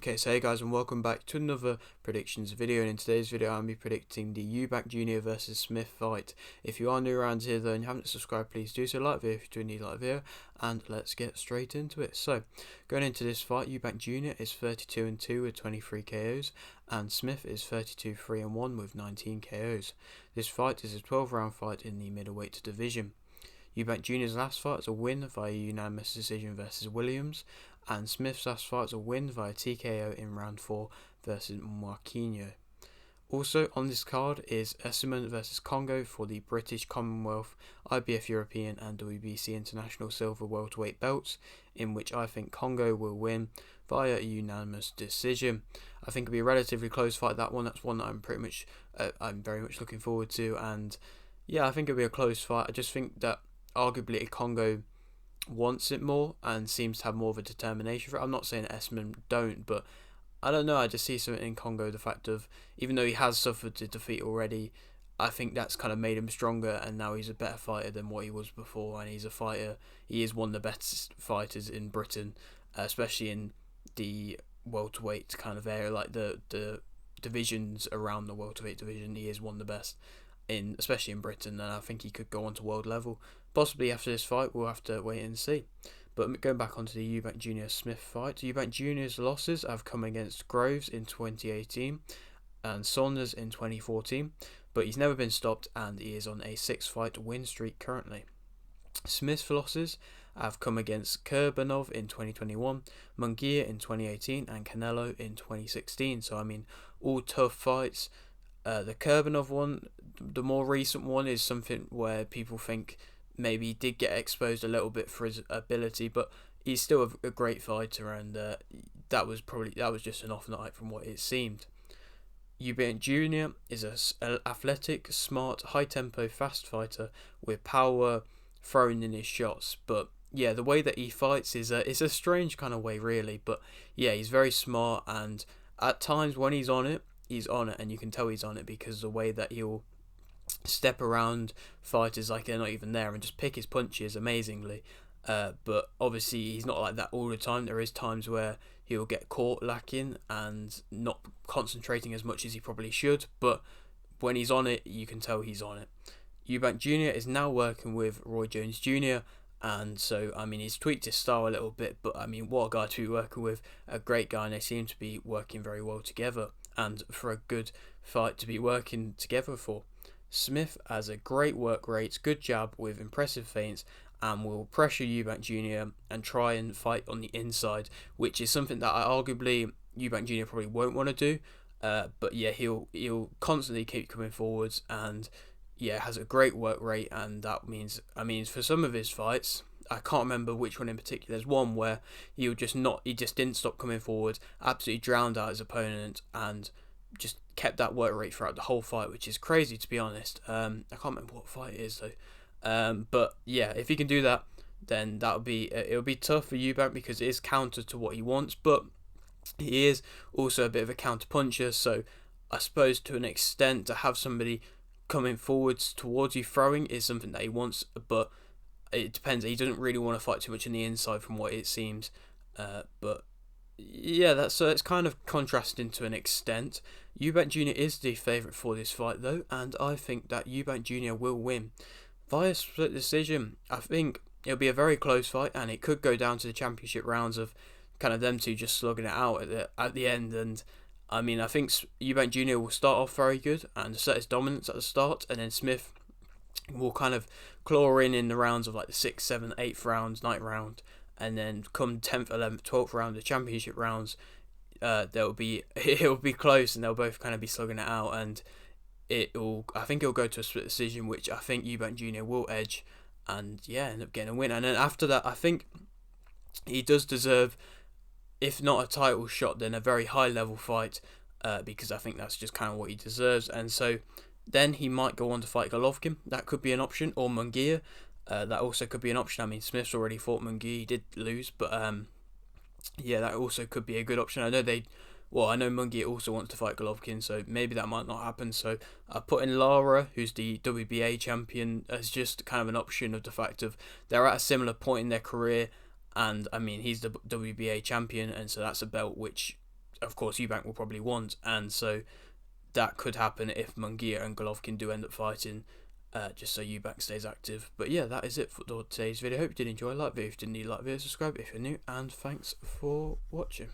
Okay, so hey guys, and welcome back to another predictions video. And in today's video, I'll be predicting the Eubank Jr. versus Smith fight. If you are new around here though and you haven't subscribed, please do so. Like the video if you do need like the video, and let's get straight into it. So, going into this fight, Eubank Jr. is 32-2 with 23 KOs, and Smith is 32-3-1 with 19 KOs. This fight is a 12-round fight in the middleweight division. Eubank Jr.'s last fight was a win via unanimous decision versus Williams, and Smith's last fight was a win via TKO in round 4 versus Marquinhos. Also on this card is Esserman versus Congo for the British Commonwealth, IBF European and WBC International Silver Welterweight belts, in which I think Congo will win via a unanimous decision. I think it'll be a relatively close fight, that one. That's one that I'm very much looking forward to, and yeah, I think it'll be a close fight. I just think that arguably Congo wants it more and seems to have more of a determination for it. I'm not saying Esserman don't, but I don't know, I just see something in Congo, the fact of, even though he has suffered a defeat already, I think that's kind of made him stronger, and now he's a better fighter than what he was before, and he's a fighter, he is one of the best fighters in Britain, especially in the welterweight kind of area, like the divisions around the welterweight division. He is one of the best, especially in Britain, and I think he could go on to world level. Possibly after this fight, we'll have to wait and see. But going back onto the Eubank Jr. Smith fight, Eubank Jr.'s losses have come against Groves in 2018 and Saunders in 2014, but he's never been stopped and he is on a 6-fight win streak currently. Smith's losses have come against Kurbanov in 2021, Munguia in 2018 and Canelo in 2016, so I mean, all tough fights. The Kurbanov one, the more recent one, is something where people think maybe he did get exposed a little bit for his ability, but he's still a great fighter, and that was just an off night from what it seemed. Eubank Jr. is an athletic, smart, high tempo, fast fighter with power thrown in his shots, but yeah, the way that he fights is a strange kind of way really, but yeah, he's very smart, and at times when he's on it, and you can tell he's on it because the way that he'll step around fighters like they're not even there and just pick his punches amazingly. But obviously he's not like that all the time. There is times where he'll get caught lacking and not concentrating as much as he probably should, but when he's on it, you can tell he's on it. Eubank Jr. is now working with Roy Jones Jr., and so I mean he's tweaked his style a little bit, but I mean, what a guy to be working with, a great guy, and they seem to be working very well together, and for a good fight to be working together for. Smith has a great work rate, good jab with impressive feints, and will pressure Eubank Jr. and try and fight on the inside, which is something that arguably Eubank Jr. probably won't want to do. But yeah, he'll constantly keep coming forwards, and yeah, has a great work rate, and that means, I mean, for some of his fights, I can't remember which one in particular. There's one where he just didn't stop coming forward, absolutely drowned out his opponent, and just kept that work rate throughout the whole fight, which is crazy, to be honest. I can't remember what fight it is though. But yeah, if he can do that, then it'll be tough for Eubank because it is counter to what he wants, but he is also a bit of a counter puncher, so I suppose to an extent to have somebody coming forwards towards you throwing is something that he wants, but it depends. He doesn't really want to fight too much on the inside from what it seems, but yeah, it's kind of contrasting to an extent. Eubank Jr. is the favourite for this fight though, and I think that Eubank Jr. will win via split decision. I think it'll be a very close fight, and it could go down to the championship rounds of kind of them two just slugging it out at the end. And I mean, I think Eubank Jr. will start off very good and assert his dominance at the start, and then Smith will kind of claw in the rounds of like the 6th, 7th, 8th rounds, 9th round, and then come 10th, 11th, 12th round, the championship rounds, it'll be close, and they'll both kind of be slugging it out, and I think it'll go to a split decision, which I think Eubank Jr. will edge, and yeah, end up getting a win. And then after that, I think he does deserve, if not a title shot, then a very high level fight, because I think that's just kind of what he deserves. And so then he might go on to fight Golovkin. That could be an option, or Munguia. That also could be an option. I mean, Smith's already fought Munguia, he did lose, but yeah, that also could be a good option. I know Munguia also wants to fight Golovkin, so maybe that might not happen. So I put in Lara, who's the WBA champion, as just kind of an option of the fact of they're at a similar point in their career, and I mean, he's the WBA champion, and so that's a belt which of course Eubank will probably want, and so that could happen if Munguia and Golovkin do end up fighting, just so Eubank stays active. But yeah, that is it for today's video. Hope you did enjoy. Like the video if you didn't, like the video, subscribe if you're new, and thanks for watching.